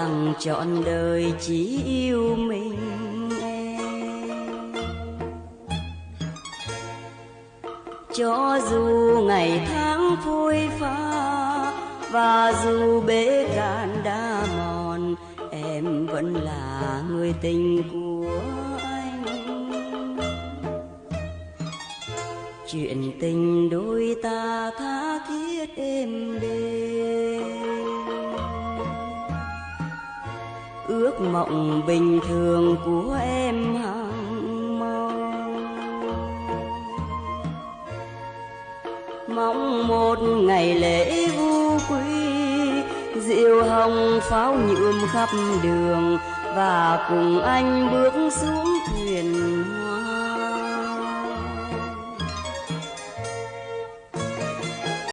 rằng trọn đời chỉ yêu mình em. Cho dù ngày tháng phôi pha và dù bể cạn đã mòn, em vẫn là người tình của anh. Chuyện tình đôi ta tha thiết êm đềm, ước mộng bình thường của em hằng mong. Mong một ngày lễ vu quy, diều hồng pháo nhuộm khắp đường, và cùng anh bước xuống